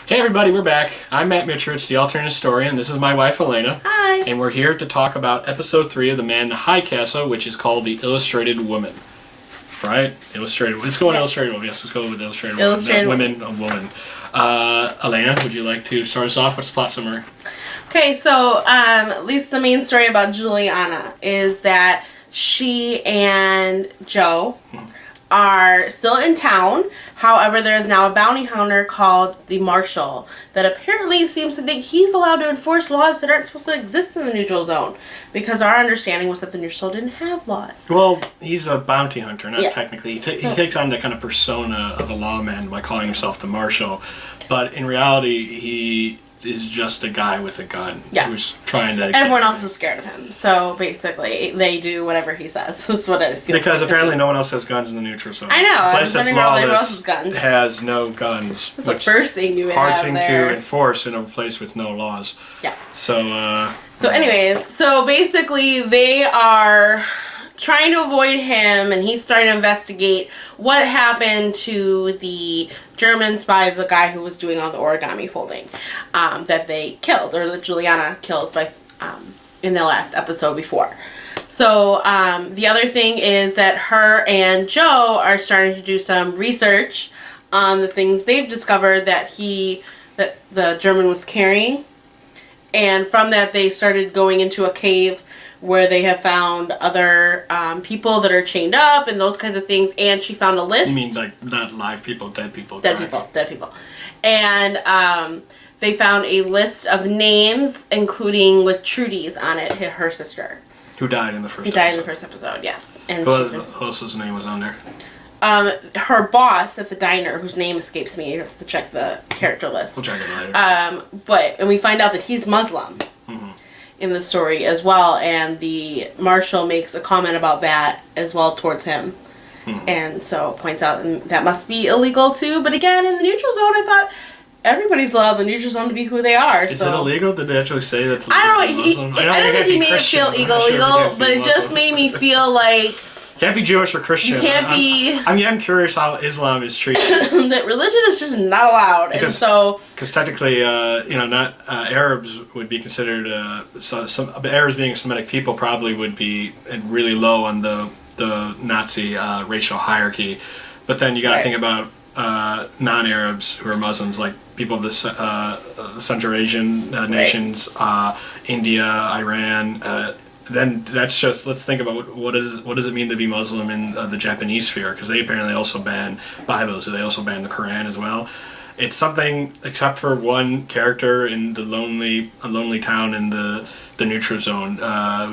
Hey everybody, we're back. I'm Matt Mitchell, the alternate historian. This is my wife Elena. Hi. And we're here to talk about episode 3 of The Man in the High Castle, which is called The Illustrated Woman. Right? Illustrated. Let's go with Illustrated Woman. Yes, let's go with Illustrated Woman. Women. Elena, would you like to start us off? What's the plot summary? Okay, so at least the main story about Juliana is that she and Joe are still in town. However, there is now a bounty hunter called the Marshal that apparently seems to think he's allowed to enforce laws that aren't supposed to exist in the neutral zone, because our understanding was that the neutral zone didn't have laws. Well, he's a bounty hunter, not Yeah. technically. He takes on the kind of persona of a lawman by calling himself the Marshal, but in reality, he is just a guy with a gun who's trying to... Everyone else is scared of him, so basically they do whatever he says. That's what I feel. Because apparently no one else has guns in the neutral zone. I know. A place that's lawless guns. has no guns. That's the first thing you would hard have thing there. to enforce in a place with no laws. Yeah. So, so basically they are trying to avoid him, and he's starting to investigate what happened to the German spy, the guy who was doing all the origami folding, that they killed, or that Juliana killed by in the last episode before. So the other thing is that her and Joe are starting to do some research on the things they've discovered that the German was carrying, and from that they started going into a cave where they have found other people that are chained up and those kinds of things, and she found a list. You mean like not live people, dead people? Dead people. And they found a list of names, including with Trudy's on it, her sister. Who died in the first episode. Who died in the first episode, yes. And who else's name was on there? Her boss at the diner, whose name escapes me. You have to check the character list. We'll check it later. And we find out that he's Muslim. In the story as well, and the Marshal makes a comment about that as well towards him, and so points out that must be illegal too. But again, in the neutral zone, I thought everybody's allowed the neutral zone to be who they are. Is it illegal? Did they actually say that's illegal? I don't know. I don't think he made it feel illegal, but it just made me feel like can't be Jewish or Christian. You can't be. I'm curious how Islam is treated. That religion is just not allowed, because technically, not Arabs would be considered. Some Arabs being a Semitic people probably would be really low on the Nazi racial hierarchy, but then you got to think about non-Arabs who are Muslims, like people of the Central Asian nations, India, Iran. Then that's just, let's think about what does it mean to be Muslim in the Japanese sphere, because they apparently also ban Bibles, so they also ban the Quran as well. It's something, except for one character in the lonely town in the neutral zone,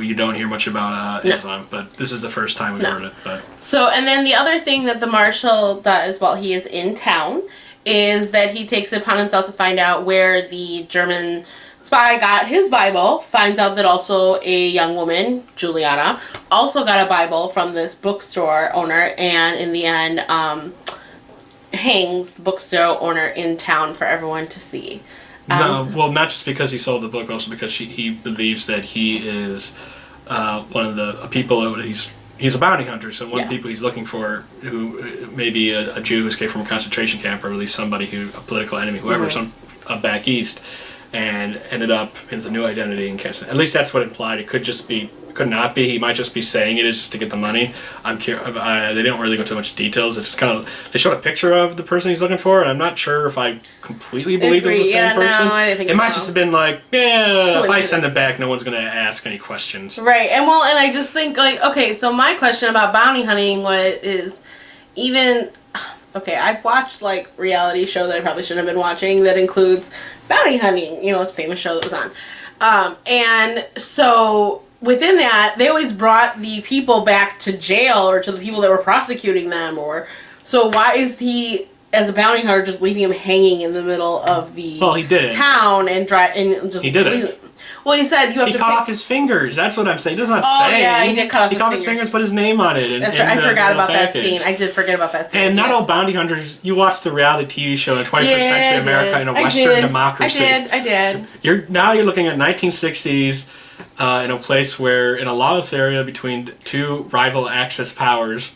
you don't hear much about Islam, but this is the first time we've heard it. But. So, and then the other thing that the Marshal does while he is in town is that he takes it upon himself to find out where the German spy got his Bible, finds out that also a young woman, Juliana, also got a Bible from this bookstore owner, and in the end hangs the bookstore owner in town for everyone to see. Well, not just because he sold the book, but also because he believes that he is one of the people that he's a bounty hunter, so one of the people he's looking for, who may be a Jew who escaped from a concentration camp, or at least somebody a political enemy, whoever, back east, and ended up in the new identity in Kansas. At least that's what implied. It could not be. He might just be saying it is just to get the money. I'm curious. They don't really go into much details. It's just kind of, they showed a picture of the person he's looking for, and I'm not sure if I completely believe it's the same person. No, I didn't think it might just have been like, if I send it back, no one's going to ask any questions. Right, and I just think, okay, so my question about bounty hunting I've watched reality show that I probably shouldn't have been watching that includes bounty hunting. It's a famous show that was on. And so within that, they always brought the people back to jail, or to the people that were prosecuting them, so why is he, as a bounty hunter, just leaving him hanging in the middle of the town and just... He did it. Well, he said you have to... He cut off his fingers. That's what I'm saying. He does not say. Oh, yeah, he did cut off his fingers. He cut off his fingers, put his name on it. That's right. I forgot about that scene. I did forget about that scene. And not all bounty hunters... You watched the reality TV show in 21st century America in a Western democracy. I did. You're looking at 1960s in a place where, in a lawless area between two rival Axis powers,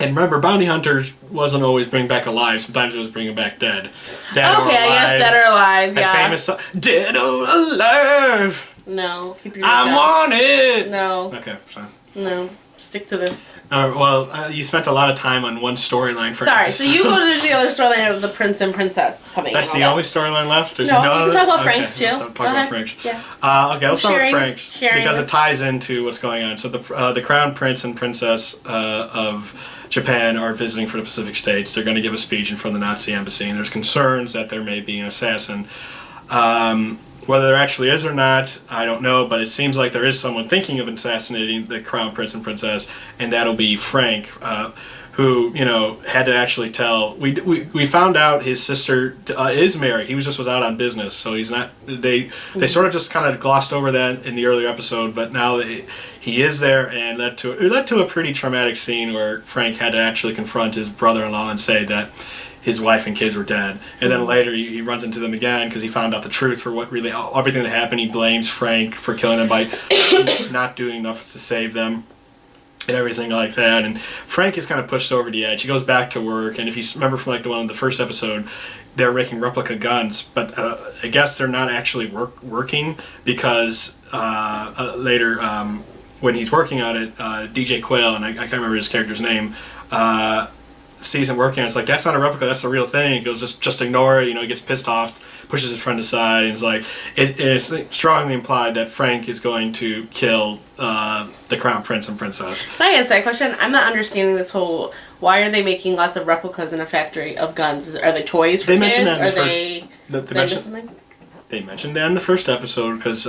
And remember, bounty hunters wasn't always bring back alive. Sometimes it was bringing back dead. Dead or Okay, I alive. guess dead or alive. That Yeah. famous song, Dead or Alive. No, keep your I roots want it. out. No, Okay, sorry. no, stick to this. You spent a lot of time on one storyline for an Sorry. So you episode. go to the other storyline of the prince and princess coming. That's and the all only storyline left? There's No, no you can other? talk about Okay, Frank's, too. let's talk Go about ahead. Frank's. Yeah. Okay, let's start with Frank's sharing because this. it ties into what's going on. So the crown prince and princess of Japan are visiting for the Pacific States. They're going to give a speech in front of the Nazi embassy, and there's concerns that there may be an assassin. Whether there actually is or not, I don't know, but it seems like there is someone thinking of assassinating the crown prince and princess, and that'll be Frank, who, had to actually tell. We found out his sister is married. He was out on business, so he's not. They sort of just kind of glossed over that in the earlier episode, but now he is there, and it led to a pretty traumatic scene where Frank had to actually confront his brother-in-law and say that his wife and kids were dead. And then later he runs into them again because he found out the truth for what really everything that happened. He blames Frank for killing them by not doing enough to save them and everything like that. And Frank is kind of pushed over the edge. He goes back to work, and if you remember from like the one in the first episode, they're making replica guns, but I guess they're not actually working because later when he's working on it, DJ Quayle, and I can't remember his character's name, sees him working on it. It's like, that's not a replica, that's the real thing. He goes, just ignore it. He gets pissed off, pushes his friend aside, and it's like, it's strongly implied that Frank is going to kill the crown prince and princess. Can I answer that question? I'm not understanding this whole. Why are they making lots of replicas in a factory of guns? Are they toys for They kids? mentioned that in Are the first- they? They Did I mentioned- miss something? They mentioned that in the first episode because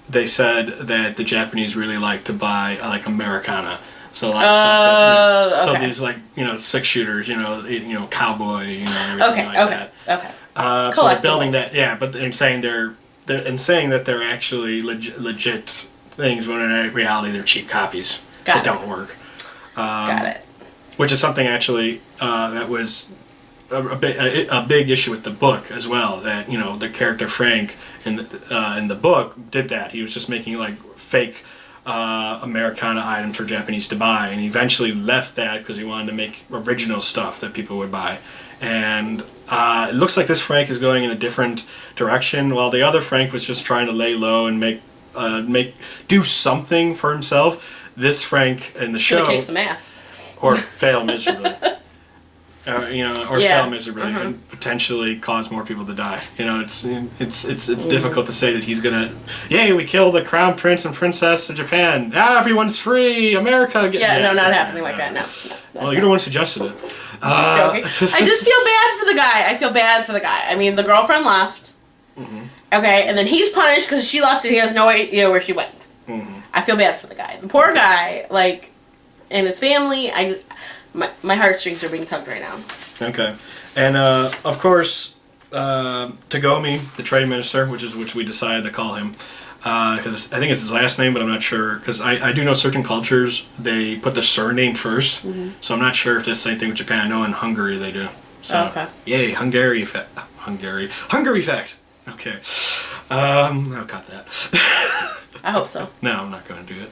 they said that the Japanese really like to buy like Americana. So a lot of stuff that, okay. so these like 6-shooters, cowboy, and everything Okay. like Okay. that. Okay. So they're building Collectibles. that, yeah. But in saying that they're actually legit things when in reality they're cheap copies that don't work. Got it. Which is something actually that was a big issue with the book as well. That the character Frank in the book did that. He was just making like fake Americana items for Japanese to buy, and he eventually left that because he wanted to make original stuff that people would buy. And it looks like this Frank is going in a different direction, while the other Frank was just trying to lay low and do something for himself. This Frank in the show Kick some ass. or fail miserably. Or Yeah. fail miserably and potentially cause more people to die. It's difficult to say that he's gonna. Yay! We killed the crown prince and princess of Japan. Now everyone's free. America. No, not happening like that. No. Well, you're the one who suggested it. Joking. I just feel bad for the guy. I feel bad for the guy. I mean, the girlfriend left. Mm-hmm. Okay, and then he's punished because she left and he has no idea where she went. Mm-hmm. I feel bad for the guy. The poor guy, and his family. My heartstrings are being tugged right now. Okay, and of course, Tagomi, the trade minister, which we decided to call him, because I think it's his last name, but I'm not sure. Because I do know certain cultures they put the surname first, so I'm not sure if that's the same thing with Japan. I know in Hungary they do. So, Okay. Yay, Hungary fact. Okay, I'll cut that. I hope so. No, I'm not going to do it.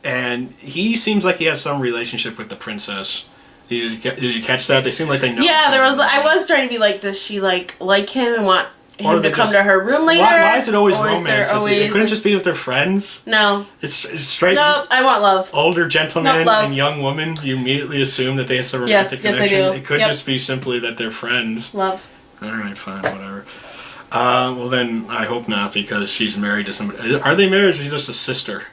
And he seems like he has some relationship with the princess. Did you catch that? They seem like they know. Yeah, each there other. was. I was trying to be like, does she like him and want Or him they to come just- to her room later? Why is it always Or is romance? there It couldn't just be that they're friends. No. It's straight. No, I want love. Older gentleman Not love. and young woman, you immediately assume that they have some Yes, romantic yes, I connection. do. It could Yep. just be simply that they're friends. Love. All right, fine, whatever. Well then, I hope not, because she's married to somebody. Are they married, or is she just a sister?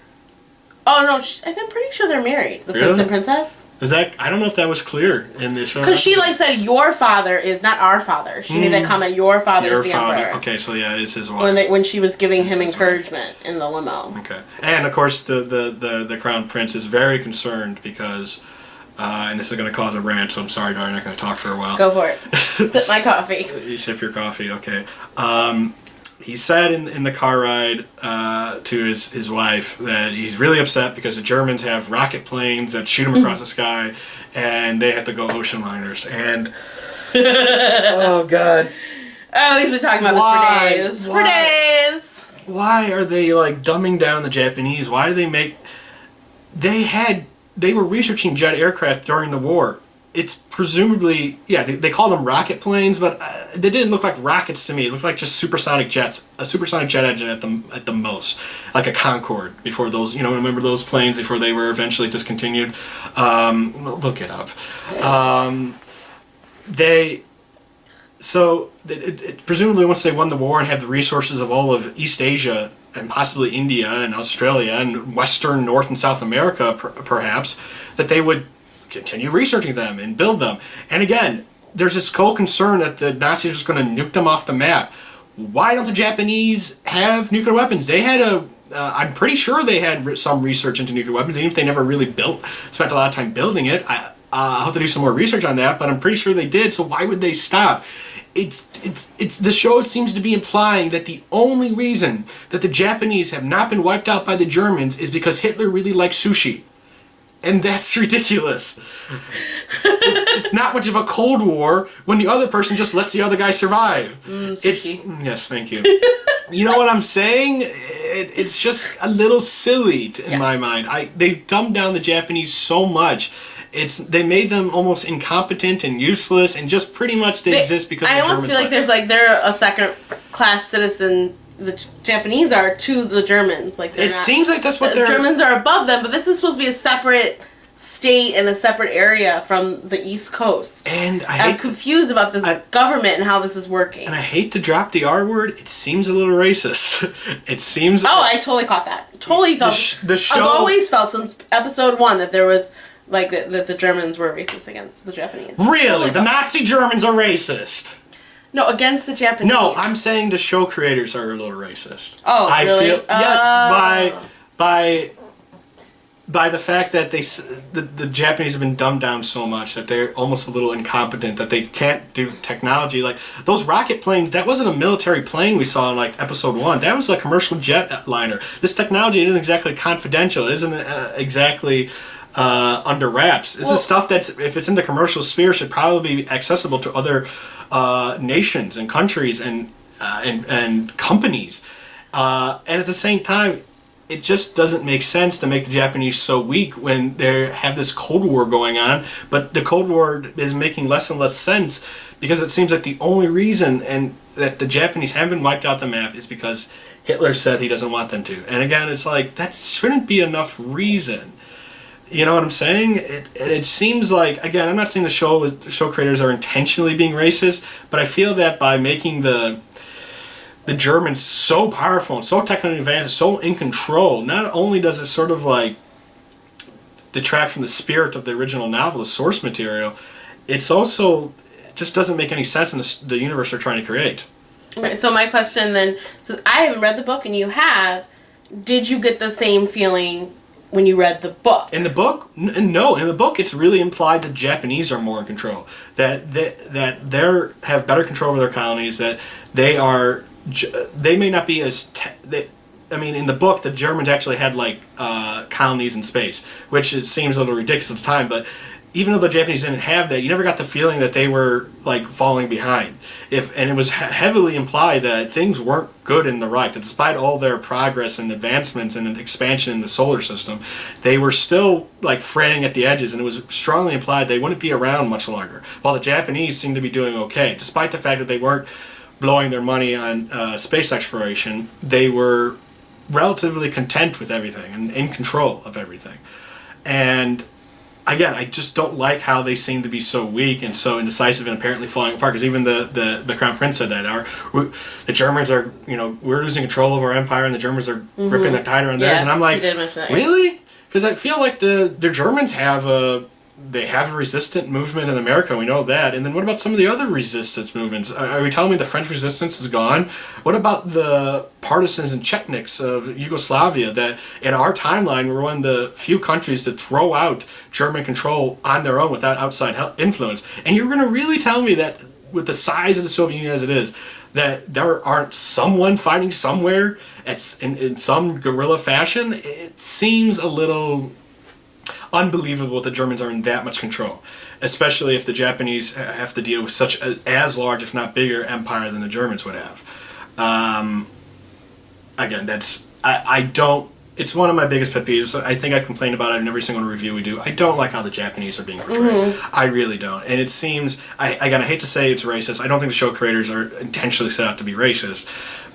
Oh no, I'm pretty sure they're married. The prince Really? and princess. Is that? I don't know if that was clear in the show. Because she said your father is not our father. She made that comment. Your father Your is the father. emperor. Okay, so yeah, it's his wife. When she was giving him This is encouragement in the limo. Okay, and of course the crown prince is very concerned because, and this is going to cause a rant. So I'm sorry, Darren, I'm not going to talk for a while. Go for it. Sip my coffee. You sip your coffee, okay. He said in the car ride to his wife that he's really upset because the Germans have rocket planes that shoot him across the sky, and they have to go ocean liners. And oh god, Oh, he's been talking about Why? this for Why? days. why are they like dumbing down the Japanese? Why do they make? They had they were researching jet aircraft during the war. It's presumably, yeah, they call them rocket planes, but they didn't look like rockets to me. It looked like just supersonic jets, a supersonic jet engine at the most, like a Concorde before those, remember those planes before they were eventually discontinued? Look it up. Presumably once they won the war and had the resources of all of East Asia and possibly India and Australia and Western, North and South America, perhaps, that they would continue researching them and build them. And again, there's this whole concern that the Nazis are just going to nuke them off the map. Why don't the Japanese have nuclear weapons? They had I'm pretty sure they had some research into nuclear weapons, even if they never really spent a lot of time building it. I'll have to do some more research on that, but I'm pretty sure they did, so why would they stop? It's the show seems to be implying that the only reason that the Japanese have not been wiped out by the Germans is because Hitler really likes sushi. And that's ridiculous. It's not much of a Cold War when the other person just lets the other guy survive. Sushi. Yes, thank you. You know what I'm saying? It's just a little silly in my mind. They dumbed down the Japanese so much. They made them almost incompetent and useless, and just pretty much they exist because I the almost Germans feel like they're a second-class citizen. The Japanese are to the Germans. Seems like that's what the Germans are above them, but this is supposed to be a separate state and a separate area from the East Coast. And I'm confused about this government and how this is working. And I hate to drop the R word. It seems a little racist. It seems. Oh, I totally caught that. Totally felt. The show. I've always felt since episode 1 that there was that the Germans were racist against the Japanese. Really, Totally the Nazi Germans are racist. No, against the Japanese. No, I'm saying the show creators are a little racist. Oh, I really? feel by the fact that the Japanese have been dumbed down so much that they're almost a little incompetent, that they can't do technology. Like those rocket planes, that wasn't a military plane we saw in episode 1. That was a commercial jet liner. This technology isn't exactly confidential. It isn't exactly under wraps. This is stuff that's, if it's in the commercial sphere, should probably be accessible to other nations and countries and companies. And at the same time, it just doesn't make sense to make the Japanese so weak when they have this Cold War going on. But the Cold War is making less and less sense because it seems like the only reason and that the Japanese haven't been wiped out the map is because Hitler said he doesn't want them to. And again, it's like, that shouldn't be enough reason. You know what I'm saying? It seems like, again, I'm not saying the show creators are intentionally being racist, but I feel that by making the Germans so powerful and so technically advanced, so in control, not only does it sort of detract from the spirit of the original novel, the source material, it just doesn't make any sense in the universe they're trying to create. Okay, so my question then, so I haven't read the book and you have, did you get the same feeling when you read the book? In the book, no. In the book, it's really implied that Japanese are more in control. That they have better control over their colonies. That they may not be as. In the book, the Germans actually had colonies in space, which it seems a little ridiculous at the time. But even though the Japanese didn't have that, you never got the feeling that they were falling behind. And it was heavily implied that things weren't good in the Reich. That despite all their progress and advancements and expansion in the solar system, they were still fraying at the edges. And it was strongly implied they wouldn't be around much longer. While the Japanese seemed to be doing okay, despite the fact that they weren't blowing their money on space exploration, they were relatively content with everything and in control of everything. And again, I just don't like how they seem to be so weak and so indecisive and apparently falling apart. Because even the Crown Prince said that the Germans are, we're losing control of our empire, and the Germans are ripping the tide around theirs. And I'm like, he did mention that, really? Because I feel like the Germans have a resistant movement in America. We know that. And then what about some of the other resistance movements? Are we telling me the French resistance is gone? What about the partisans and Chetniks of Yugoslavia that in our timeline were one of the few countries to throw out German control on their own without outside influence? And you're going to really tell me that with the size of the Soviet Union as it is, that there aren't someone fighting somewhere in some guerrilla fashion? It seems a little unbelievable that the Germans are in that much control, especially if the Japanese have to deal with such as large, if not bigger, empire than the Germans would have. Again, I don't it's one of my biggest pet peeves. I think I've complained about it in every single review we do. I don't like how the Japanese are being portrayed. I really don't. And it seems, again, I hate to say it's racist. I don't think the show creators are intentionally set out to be racist,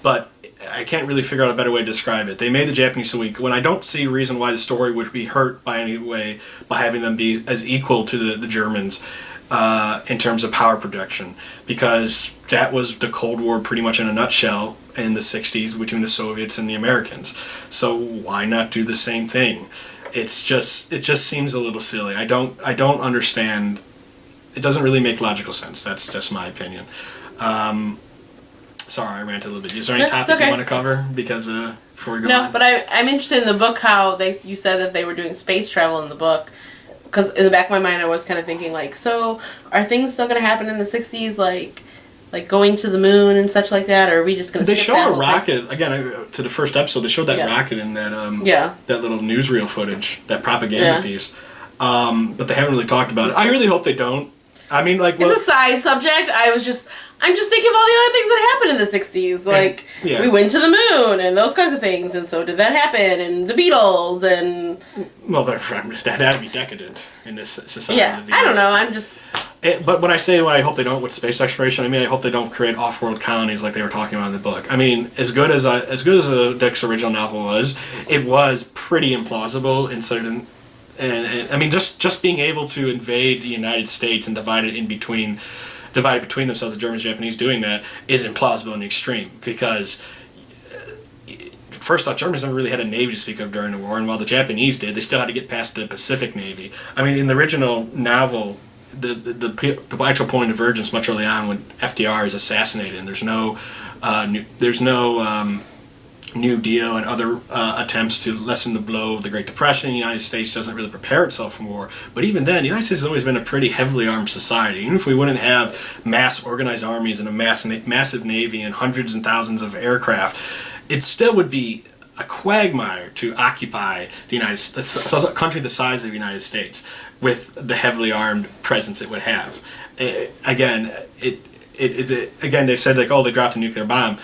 but I can't really figure out a better way to describe it. They made the Japanese so weak when I don't see a reason why the story would be hurt by any way by having them be as equal to the Germans in terms of power projection, because that was the Cold War pretty much in a nutshell in the 60s between the Soviets and the Americans. So why not do the same thing? It just seems a little silly. I don't understand. It doesn't really make logical sense. That's just my opinion. Sorry, I ranted a little bit. Is there any topics you want to cover? Because before we go on? But I'm interested in the book how you said that they were doing space travel in the book. Because in the back of my mind, I was kind of thinking like, so are things still going to happen in the 60s, like going to the moon and such like that, or are we just going to? They show a rocket again to the first episode. They showed that rocket in that that little newsreel footage, that propaganda piece. But they haven't really talked about it. I really hope they don't. I mean, like, it's a side subject. I'm just thinking of all the other things that happened in the 60s. Like, we went to the moon and those kinds of things, and so did that happen, and the Beatles, and... Well, that'd be decadent in this society. Yeah, I don't know, I'm just... But when I say I hope they don't with space exploration, I mean I hope they don't create off-world colonies like they were talking about in the book. I mean, as good as Dick's original novel was, it was pretty implausible in certain... And I mean, just being able to invade the United States and divide it between themselves, the Germans and Japanese doing that, is implausible in the extreme. Because, first off, Germans never really had a navy to speak of during the war, and while the Japanese did, they still had to get past the Pacific Navy. I mean, in the original novel, the actual point of divergence much early on when FDR is assassinated, and there's no New Deal and other attempts to lessen the blow of the Great Depression. The United States doesn't really prepare itself for war. But even then, the United States has always been a pretty heavily armed society. Even if we wouldn't have mass organized armies and a massive navy and hundreds and thousands of aircraft, it still would be a quagmire to occupy the a country the size of the United States with the heavily armed presence it would have. Again, they said like, oh, they dropped a nuclear bomb.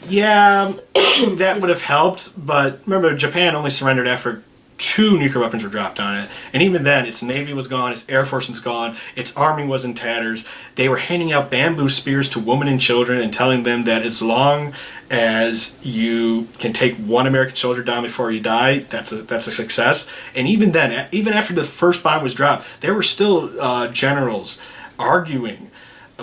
Yeah, that would have helped, but remember, Japan only surrendered after 2 nuclear weapons were dropped on it, and even then, its navy was gone, its air force was gone, its army was in tatters. They were handing out bamboo spears to women and children and telling them that as long as you can take 1 American soldier down before you die, that's a success. And even then, even after the first bomb was dropped, there were still generals arguing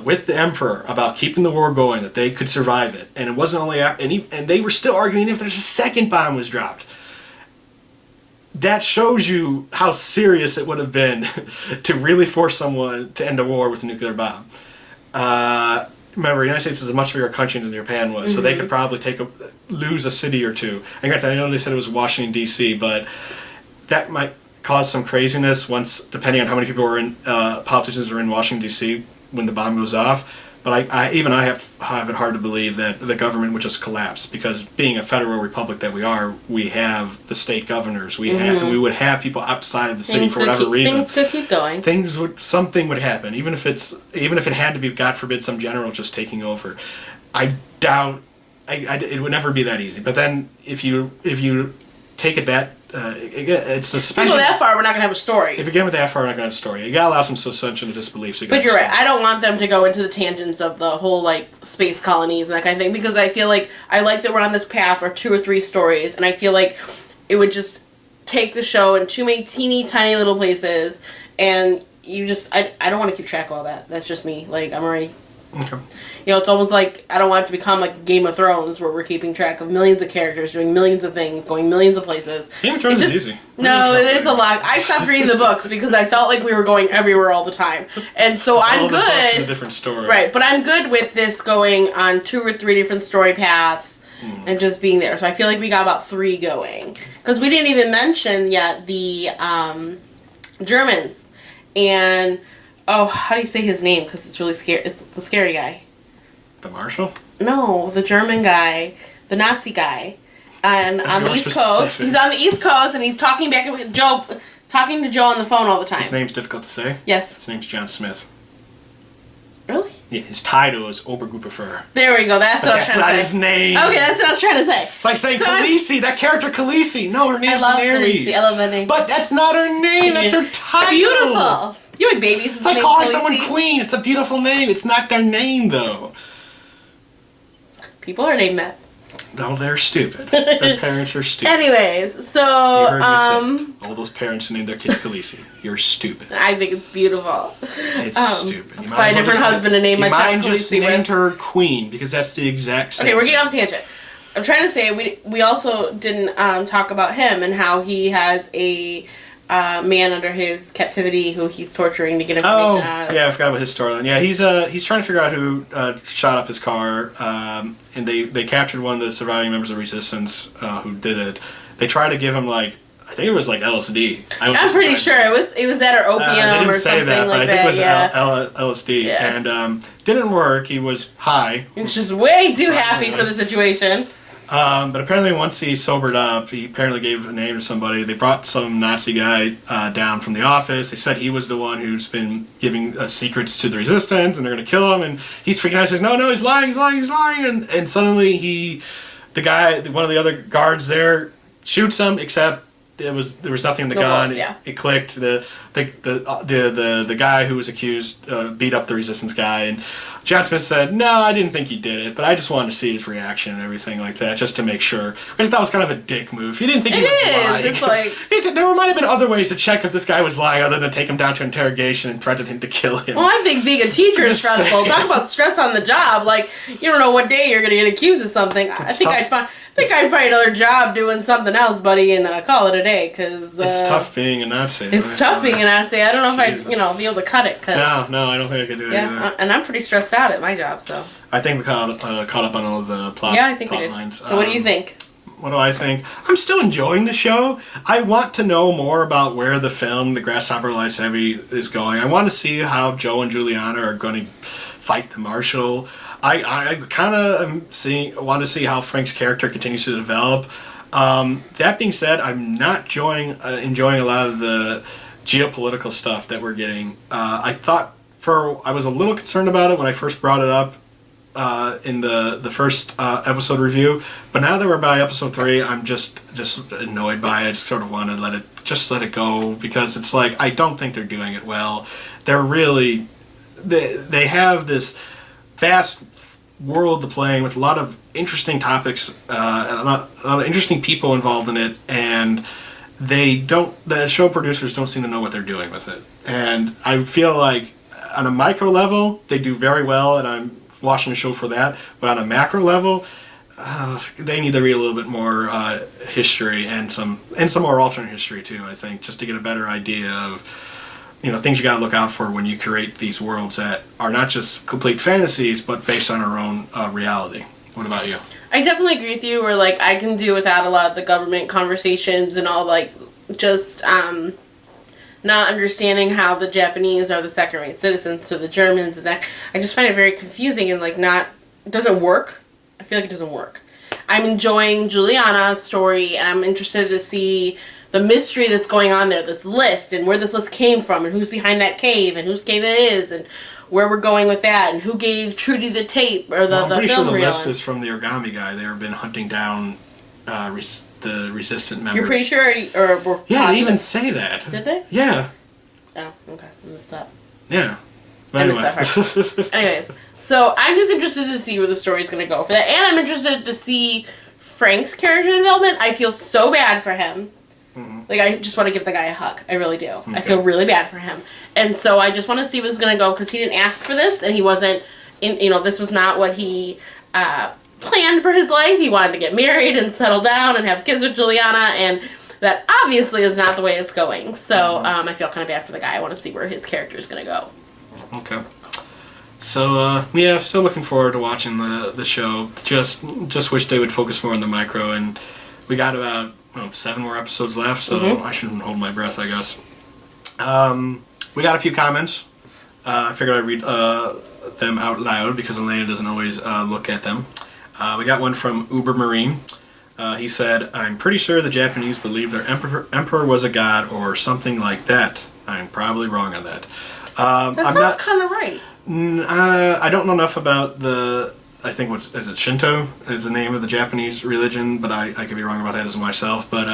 with the emperor about keeping the war going, that they could survive it, and it wasn't only and they were still arguing if there's a second bomb was dropped. That shows you how serious it would have been to really force someone to end a war with a nuclear bomb. Remember, the United States is a much bigger country than Japan was, so they could probably lose a city or two. And granted, I know they said it was Washington D.C., but that might cause some craziness depending on how many people politicians are in Washington D.C. when the bomb goes off. But I have it hard to believe that the government would just collapse, because being a federal republic that we are, we have the state governors, we would have people outside of the city for whatever reason. Things could keep going. Something would happen, even if it had to be, God forbid, some general just taking over. I doubt it would never be that easy. But then if you take it that. It's the suspension. If you go that far, we're not going to have a story. If you get that far, we're not going to have a story. You got to allow some suspension of disbelief. But you're right. I don't want them to go into the tangents of the whole, like, space colonies and that kind of thing, because I feel like I like that we're on this path for 2 or 3 stories, and I feel like it would just take the show in too many teeny tiny little places, and I don't want to keep track of all that. That's just me. Like, I'm already... Okay. It's almost like I don't want it to become like Game of Thrones, where we're keeping track of millions of characters, doing millions of things, going millions of places. Game of Thrones is easy. No, there's a lot. I stopped reading the books because I felt like we were going everywhere all the time, and so I'm good. The books is a different story, right? But I'm good with this going on 2 or 3 different story paths and just being there. So I feel like we got about 3 going, because we didn't even mention yet the Germans and. Oh, how do you say his name? Because it's really scary. It's the scary guy. The Marshal? No, the German guy, the Nazi guy, and on the East Coast. He's on the East Coast, and he's talking to Joe on the phone all the time. His name's difficult to say. Yes. His name's John Smith. Really? Yeah, his title is Obergruppenführer. There we go. That's what I was That's trying not to say. his name. Okay, that's what I was trying to say. It's like saying So Khaleesi, that character Khaleesi. No, her name's I love Daenerys. Khaleesi. I love that name. But that's not her name. That's her title. Beautiful. You like babies? It's like calling someone queen. It's a beautiful name. It's not their name, though. People are named that. No, they're stupid. Their parents are stupid. Anyways, so You heard me say it. All those parents who named their kids Khaleesi. You're stupid. I think it's beautiful. It's stupid. You Find a different husband and name my child just Khaleesi named with. her queen because that's the exact same. Okay, we're getting off tangent. I'm trying to say we also didn't talk about him and how he has a man under his captivity who he's torturing to get information out of. Yeah, I forgot about his storyline. Yeah, he's trying to figure out who shot up his car, and they captured one of the surviving members of Resistance who did it. They tried to give him I think it was LSD. I'm pretty sure it was that or opium they didn't or say something that, but like I think that. it was LSD, Yeah. and didn't work. He was high. He was just way too happy for the situation. But apparently once he sobered up, he apparently gave a name to somebody. They brought some Nazi guy down from the office. They said he was the one who's been giving secrets to the Resistance, and they're going to kill him. And he's freaking out. He says, no, he's lying. And suddenly one of the other guards there shoots him, except there was nothing in the gun. Bullets, yeah. It clicked. The guy who was accused beat up the Resistance guy, and John Smith said, "No, I didn't think he did it, but I just wanted to see his reaction and everything like that, just to make sure." I just thought it was kind of a dick move. He didn't think he was lying. It's like There might have been other ways to check if this guy was lying other than take him down to interrogation and threaten him to kill him. well, I think being a teacher is Just stressful. saying. Talk about stress on the job. Like you don't know what day you're gonna get accused of something. I think tough. I'd find another job doing something else, buddy, and call it a day. Cause It's tough being a Nazi. It's tough being a Nazi. I don't know if I'd be able to cut it. Cause No, I don't think I could do it yeah, either. and I'm pretty stressed out at my job. So I think we caught up on all of the plot. yeah, I think we plot did. lines. So what do you think? What do I think? I'm still enjoying the show. I want to know more about where the film, The Grasshopper Lies Heavy, is going. I want to see how Joe and Juliana are going to fight the Marshal. I kind of want to see how Frank's character continues to develop. That being said, I'm not enjoying a lot of the geopolitical stuff that we're getting. I was a little concerned about it when I first brought it up in the first episode review, but now that we're by episode 3, I'm just annoyed by it. I just sort of want to let it go because it's like I don't think they're doing it well. They're really they have this vast world to play with a lot of interesting topics and a lot of interesting people involved in it, and the show producers don't seem to know what they're doing with it. And I feel like on a micro level they do very well, and I'm watching the show for that, but on a macro level they need to read a little bit more history and some more alternate history too, I think, just to get a better idea of things you gotta look out for when you create these worlds that are not just complete fantasies, but based on our own reality. What about you? I definitely agree with you. Where I can do without a lot of the government conversations and all just not understanding how the Japanese are the second-rate citizens to the Germans, and that I just find it very confusing and it doesn't work. I feel like it doesn't work. I'm enjoying Juliana's story, and I'm interested to see the mystery that's going on there, this list, and where this list came from, and who's behind that cave, and whose cave it is, and where we're going with that, and who gave Trudy the tape, or the I'm pretty film sure the reel. list is from the Origami Guy. They've been hunting down the resistant members. You're pretty sure, or we're Yeah, they even say that. Did they? Yeah. Oh, okay. I missed that. Yeah. But I missed that part. Anyways, so I'm just interested to see where the story's going to go for that, and I'm interested to see Frank's character development. I feel so bad for him. Mm-hmm. I just want to give the guy a hug. I really do. Okay. I feel really bad for him. And so I just want to see what's going to go, because he didn't ask for this, and he wasn't, this was not what he planned for his life. He wanted to get married and settle down and have kids with Juliana, and that obviously is not the way it's going. So I feel kind of bad for the guy. I want to see where his character is going to go. Okay. So, still looking forward to watching the show. Just wish they would focus more on the micro, and we got about 7 more episodes left, so I shouldn't hold my breath, I guess. We got a few comments. I figured I'd read them out loud because Elena doesn't always look at them. We got one from Uber Marine. He said, "I'm pretty sure the Japanese believe their emperor was a god or something like that. I'm probably wrong on that." That sounds kind of right. I don't know enough about the. I think is it Shinto is the name of the Japanese religion, but I could be wrong about that as myself. But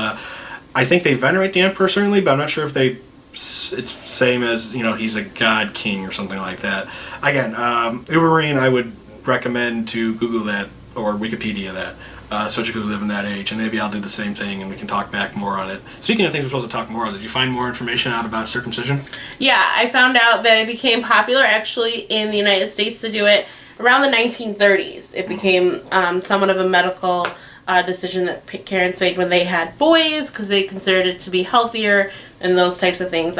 I think they venerate the emperor certainly, but I'm not sure if it's same as he's a god king or something like that. Again, Uberine, I would recommend to Google that or Wikipedia that. Especially because we live in that age, and maybe I'll do the same thing and we can talk back more on it. Speaking of things we're supposed to talk more on, did you find more information out about circumcision? Yeah, I found out that it became popular actually in the United States to do it around the 1930s. It became somewhat of a medical decision that parents made when they had boys because they considered it to be healthier and those types of things.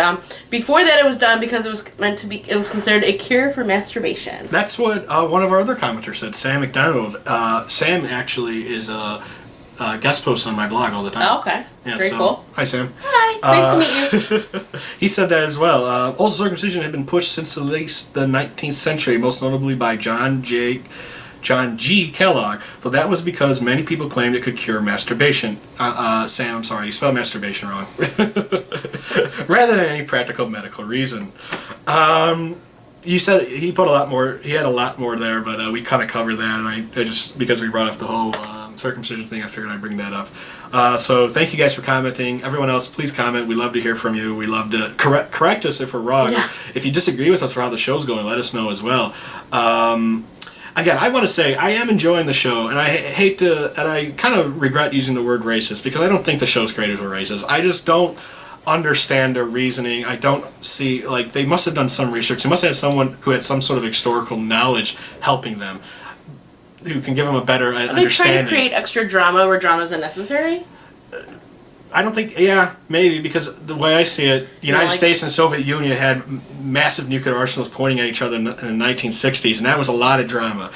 Before that, it was done because it was considered a cure for masturbation. That's what one of our other commenters said, Sam McDonald. Sam actually is a guest post on my blog all the time. Oh, okay. Yeah, very cool. Hi, Sam. Hi, nice to meet you. He said that as well. Also, circumcision had been pushed since at least the 19th century, most notably by John G. Kellogg, though that was because many people claimed it could cure masturbation. Sam, I'm sorry, you spelled masturbation wrong. Rather than any practical medical reason. You said he put a lot more, he had a lot more there, but we kind of covered that, and I just, because we brought up the whole circumcision thing, I figured I'd bring that up. So thank you guys for commenting. Everyone else, please comment. We love to hear from you. We love to correct us if we're wrong. Yeah. If you disagree with us for how the show's going, let us know as well. Again, I want to say I am enjoying the show, and I hate to, and I kind of regret using the word racist because I don't think the show's creators were racist. I just don't understand their reasoning. I don't see, like, they must have done some research. They must have someone who had some sort of historical knowledge helping them, who can give them a better understanding. Are they trying to create extra drama where drama is unnecessary? I don't think, yeah, maybe, because the way I see it, the United States and the Soviet Union had massive nuclear arsenals pointing at each other in the 1960s, and that was a lot of drama.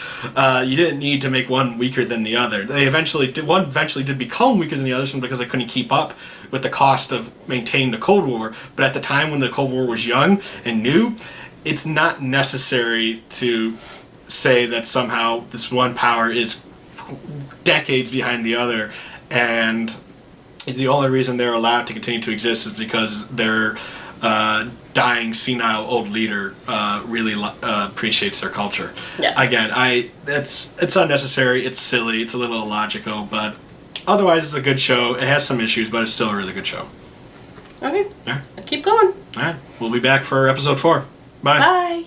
You didn't need to make one weaker than the other. One eventually did become weaker than the other because they couldn't keep up with the cost of maintaining the Cold War, but at the time when the Cold War was young and new, it's not necessary to say that somehow this one power is decades behind the other, and the only reason they're allowed to continue to exist is because their dying, senile old leader really appreciates their culture. Yeah. Again, it's unnecessary, it's silly, it's a little illogical, but otherwise it's a good show. It has some issues, but it's still a really good show. Okay. Yeah. Keep going. All right. We'll be back for episode 4. Bye. Bye.